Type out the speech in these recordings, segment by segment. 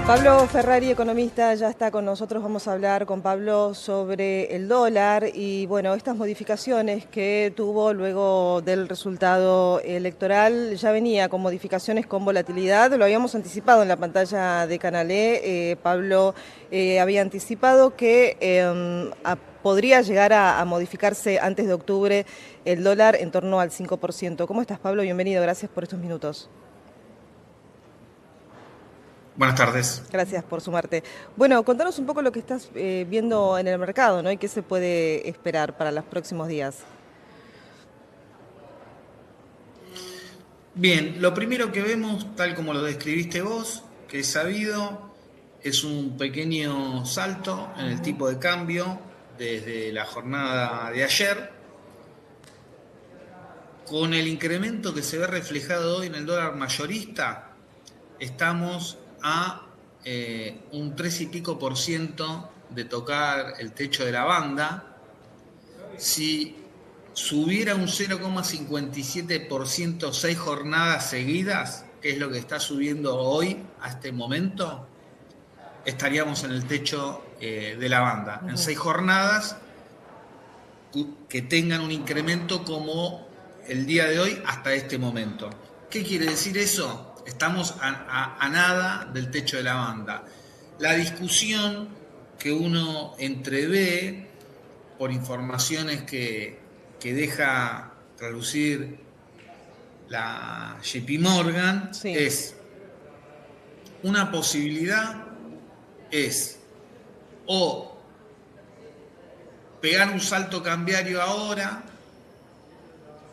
Pablo Ferrari, economista, ya está con nosotros. Vamos a hablar con Pablo sobre el dólar y, bueno, estas modificaciones que tuvo luego del resultado electoral. Ya venía con modificaciones con volatilidad, lo habíamos anticipado en la pantalla de Canal E. Pablo había anticipado que podría llegar a modificarse antes de octubre el dólar en torno al 5%. ¿Cómo estás, Pablo? Bienvenido, gracias por estos minutos. Buenas tardes. Gracias por sumarte. Bueno, contanos un poco lo que estás viendo en el mercado, ¿no? Y qué se puede esperar para los próximos días. Bien, lo primero que vemos, tal como lo describiste vos, que es sabido, es un pequeño salto en el tipo de cambio desde la jornada de ayer, con el incremento que se ve reflejado hoy en el dólar mayorista. Estamos a un 3 y pico por ciento de tocar el techo de la banda. Si subiera un 0,57% 6 jornadas seguidas, que es lo que está subiendo hoy a este momento, estaríamos en el techo de la banda. En 6 jornadas que tengan un incremento como el día de hoy hasta este momento. ¿Qué quiere decir eso? Estamos a nada del techo de la banda. La discusión que uno entrevé por informaciones que deja traducir la JP Morgan Sí. es una posibilidad, es o pegar un salto cambiario ahora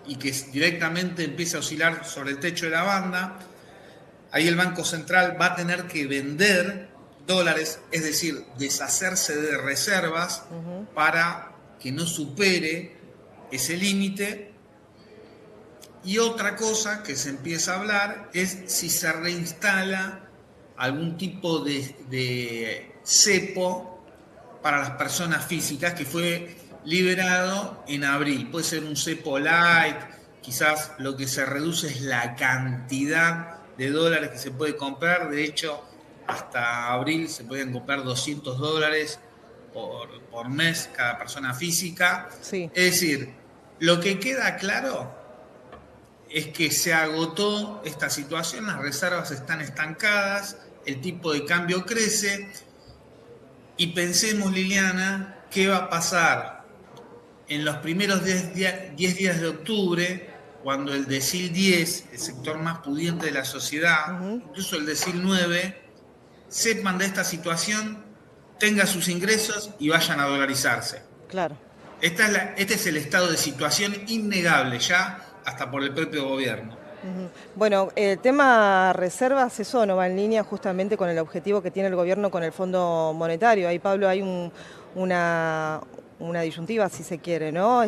y que directamente empiece a oscilar sobre el techo de la banda. Ahí el Banco Central va a tener que vender dólares, es decir, deshacerse de reservas para que no supere ese límite. Y otra cosa que se empieza a hablar es si se reinstala algún tipo de cepo para las personas físicas que fue liberado en abril. Puede ser un cepo light, quizás lo que se reduce es la cantidad de dólares que se puede comprar. De hecho, hasta abril se pueden comprar $200 por mes cada persona física. Sí. Es decir, lo que queda claro es que se agotó esta situación, las reservas están estancadas, el tipo de cambio crece y pensemos, Liliana, qué va a pasar en los primeros 10 días de octubre, cuando el decil 10, el sector más pudiente de la sociedad, incluso el decil 9, sepan de esta situación, tengan sus ingresos y vayan a dolarizarse. Claro. Este es el estado de situación innegable ya hasta por el propio gobierno. Bueno, el tema reservas, eso no va en línea justamente con el objetivo que tiene el gobierno con el Fondo Monetario. Ahí, Pablo, hay una disyuntiva, si se quiere, ¿no?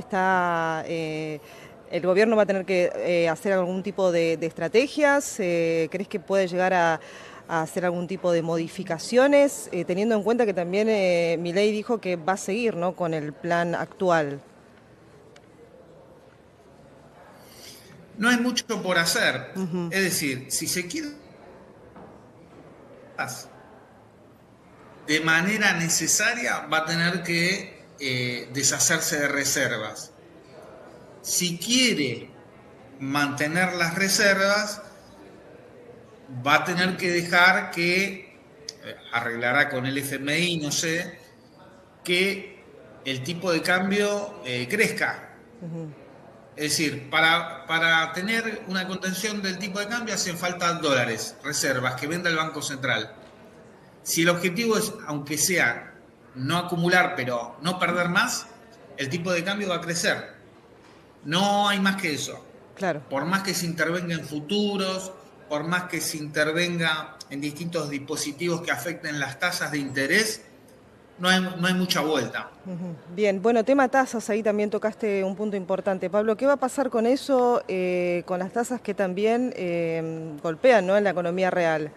El gobierno va a tener que hacer algún tipo de estrategias. ¿Crees que puede llegar a hacer algún tipo de modificaciones, teniendo en cuenta que también Milei dijo que va a seguir, ¿no?, con el plan actual? No hay mucho por hacer. Es decir, si se quiere de manera necesaria, va a tener que deshacerse de reservas. Si quiere mantener las reservas, va a tener que dejar que, arreglará con el FMI, no sé, que el tipo de cambio crezca. Es decir, para tener una contención del tipo de cambio hacen falta dólares, reservas, que venda el Banco Central. Si el objetivo es, aunque sea, no acumular, pero no perder más, el tipo de cambio va a crecer. No hay más que eso. Claro. Por más que se intervenga en futuros, por más que se intervenga en distintos dispositivos que afecten las tasas de interés, no hay mucha vuelta. Bien, bueno, tema tasas, ahí también tocaste un punto importante. Pablo, ¿qué va a pasar con eso, con las tasas que también golpean, ¿no?, en la economía real?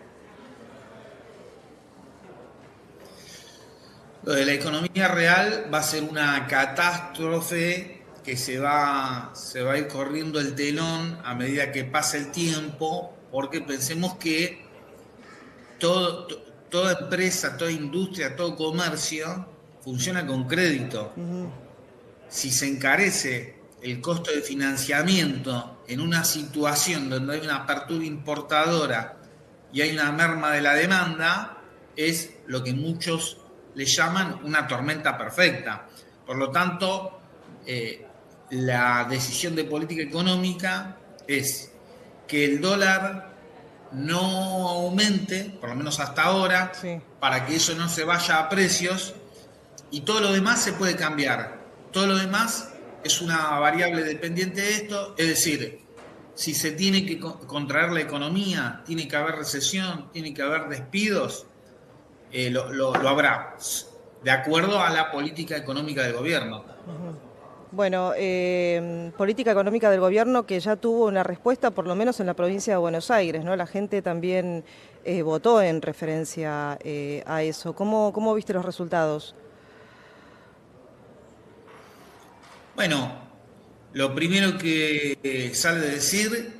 Lo de la economía real va a ser una catástrofe que se va a ir corriendo el telón a medida que pasa el tiempo, porque pensemos que todo, toda empresa, toda industria, todo comercio funciona con crédito. Si se encarece el costo de financiamiento en una situación donde hay una apertura importadora y hay una merma de la demanda, es lo que muchos le llaman una tormenta perfecta. Por lo tanto, la decisión de política económica es que el dólar no aumente, por lo menos hasta ahora, Sí. para que eso no se vaya a precios, y todo lo demás se puede cambiar. Todo lo demás es una variable dependiente de esto, es decir, si se tiene que contraer la economía, tiene que haber recesión, tiene que haber despidos, lo habrá, de acuerdo a la política económica del gobierno. Bueno, política económica del gobierno que ya tuvo una respuesta, por lo menos en la provincia de Buenos Aires, ¿no? La gente también votó en referencia a eso. ¿Cómo viste los resultados? Bueno, lo primero que sale de decir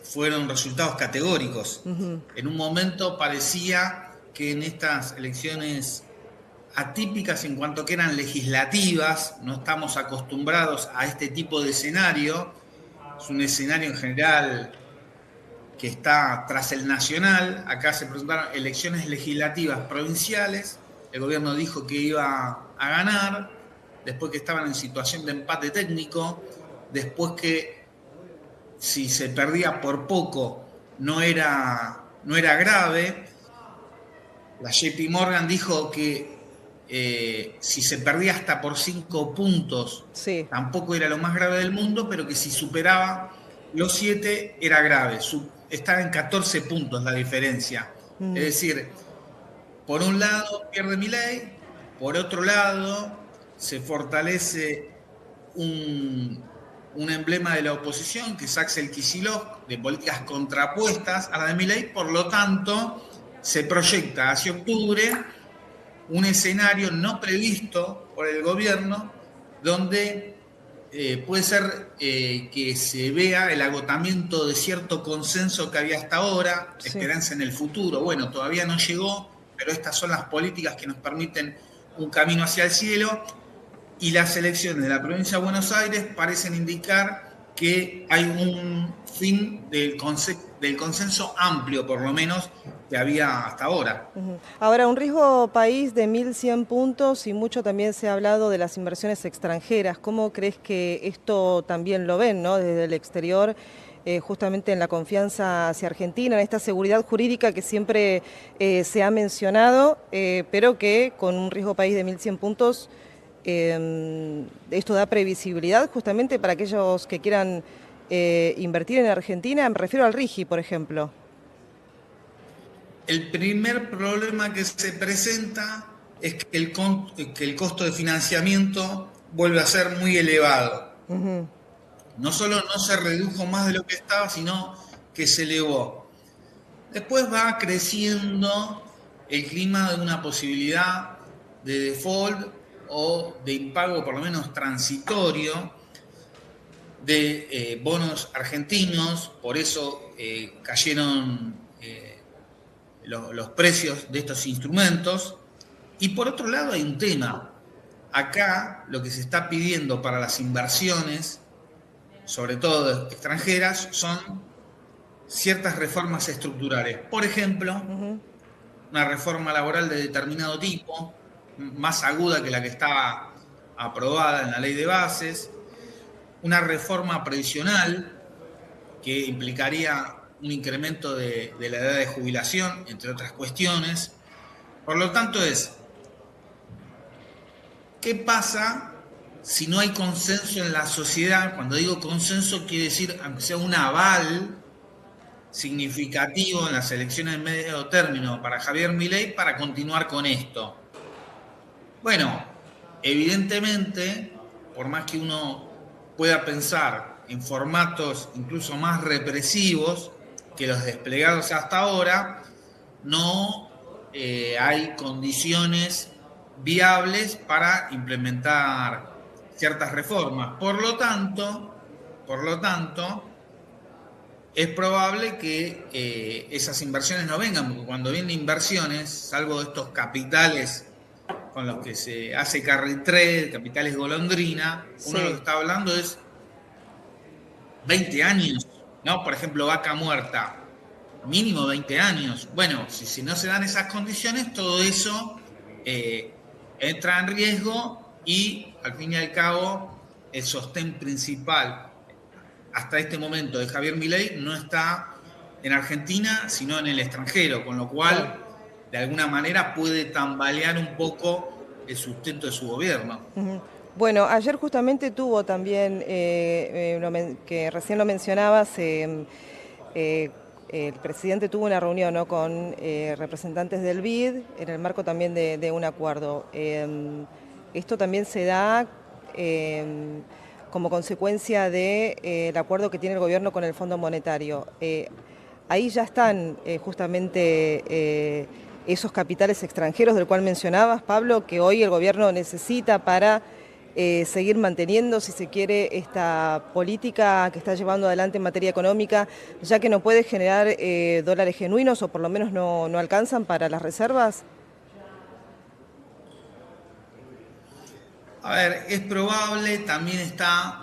fueron resultados categóricos. En un momento parecía que en estas elecciones atípicas en cuanto que eran legislativas, no estamos acostumbrados a este tipo de escenario, es un escenario en general que está tras el nacional, acá se presentaron elecciones legislativas provinciales, el gobierno dijo que iba a ganar, después que estaban en situación de empate técnico, después que si se perdía por poco no era grave, la JP Morgan dijo que si se perdía hasta por 5 puntos, Sí. tampoco era lo más grave del mundo, pero que si superaba los 7 era grave. Estaba en 14 puntos la diferencia. Es decir, por un lado pierde Milei, por otro lado se fortalece un emblema de la oposición, que es Axel Kicillof, de políticas contrapuestas a la de Milei, por lo tanto se proyecta hacia octubre un escenario no previsto por el gobierno donde puede ser que se vea el agotamiento de cierto consenso que había hasta ahora, Sí. esperanza en el futuro. Bueno, todavía no llegó, pero estas son las políticas que nos permiten un camino hacia el cielo, y las elecciones de la provincia de Buenos Aires parecen indicar que hay un fin del consenso amplio, por lo menos, que había hasta ahora. Ahora, un riesgo país de 1.100 puntos y mucho también se ha hablado de las inversiones extranjeras. ¿Cómo crees que esto también lo ven, ¿no? Desde el exterior, justamente en la confianza hacia Argentina, en esta seguridad jurídica que siempre se ha mencionado, pero que con un riesgo país de 1.100 puntos, esto da previsibilidad justamente para aquellos que quieran invertir en Argentina? Me refiero al RIGI, por ejemplo. El primer problema que se presenta es que el costo de financiamiento vuelve a ser muy elevado. No solo no se redujo más de lo que estaba, sino que se elevó. Después va creciendo el clima de una posibilidad de default o de impago, por lo menos transitorio, de bonos argentinos. Por eso cayeron los precios de estos instrumentos. Y por otro lado hay un tema. Acá lo que se está pidiendo para las inversiones, sobre todo extranjeras, son ciertas reformas estructurales. Por ejemplo, una reforma laboral de determinado tipo, más aguda que la que estaba aprobada en la ley de bases, una reforma previsional que implicaría un incremento de la edad de jubilación, entre otras cuestiones. Por lo tanto ¿qué pasa si no hay consenso en la sociedad? Cuando digo consenso, quiere decir, aunque sea un aval significativo en las elecciones de medio término para Javier Milei para continuar con esto. Bueno, evidentemente, por más que uno pueda pensar en formatos incluso más represivos que los desplegados hasta ahora, no hay condiciones viables para implementar ciertas reformas. Por lo tanto, es probable que esas inversiones no vengan, porque cuando vienen inversiones, salvo estos capitales con los que se hace carry trade, capitales golondrina, uno lo que Sí. está hablando es 20 años, ¿no? Por ejemplo, Vaca Muerta, mínimo 20 años. Bueno, si no se dan esas condiciones, todo eso entra en riesgo y, al fin y al cabo, el sostén principal hasta este momento de Javier Milei no está en Argentina, sino en el extranjero, con lo Claro. cual, de alguna manera, puede tambalear un poco el sustento de su gobierno. Ujú. Bueno, ayer justamente tuvo también, que recién lo mencionabas, eh, el presidente tuvo una reunión, ¿no?, con representantes del BID en el marco también de un acuerdo. Esto también se da como consecuencia del acuerdo que tiene el gobierno con el Fondo Monetario. Ahí ya están justamente esos capitales extranjeros del cual mencionabas, Pablo, que hoy el gobierno necesita para seguir manteniendo, si se quiere, esta política que está llevando adelante en materia económica, ya que no puede generar dólares genuinos o por lo menos no alcanzan para las reservas. A ver, es probable, también está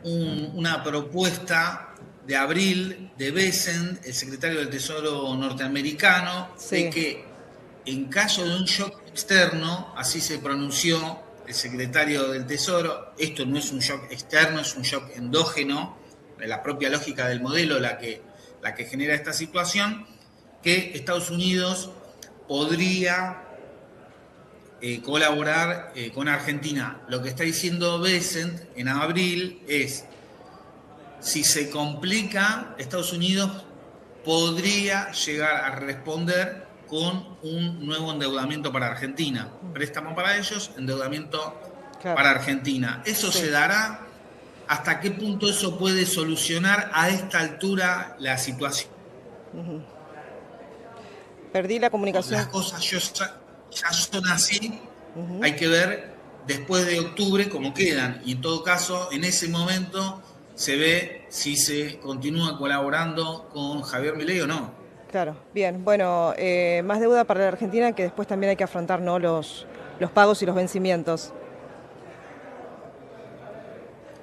una propuesta de abril de Bessent, el secretario del Tesoro norteamericano, de Sí. que en caso de un shock externo, así se pronunció el secretario del Tesoro, esto no es un shock externo, es un shock endógeno, la propia lógica del modelo la que genera esta situación, que Estados Unidos podría colaborar con Argentina. Lo que está diciendo Bessent en abril es, si se complica, Estados Unidos podría llegar a responder con un nuevo endeudamiento para Argentina. Préstamo para ellos, endeudamiento Claro. para Argentina. ¿Eso Sí. se dará? ¿Hasta qué punto eso puede solucionar a esta altura la situación? Perdí la Las comunicación. cosas ya son así, Ujú. hay que ver después de octubre cómo quedan. Y en todo caso, en ese momento se ve si se continúa colaborando con Javier Milei o no. Claro, bien. Bueno, más deuda para la Argentina que después también hay que afrontar, ¿no?, los pagos y los vencimientos.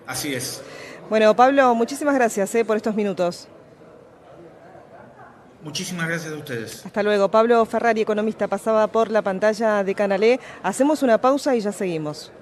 Así es. Bueno, Pablo, muchísimas gracias por estos minutos. Muchísimas gracias a ustedes. Hasta luego. Pablo Ferrari, economista, pasaba por la pantalla de Canal E. Hacemos una pausa y ya seguimos.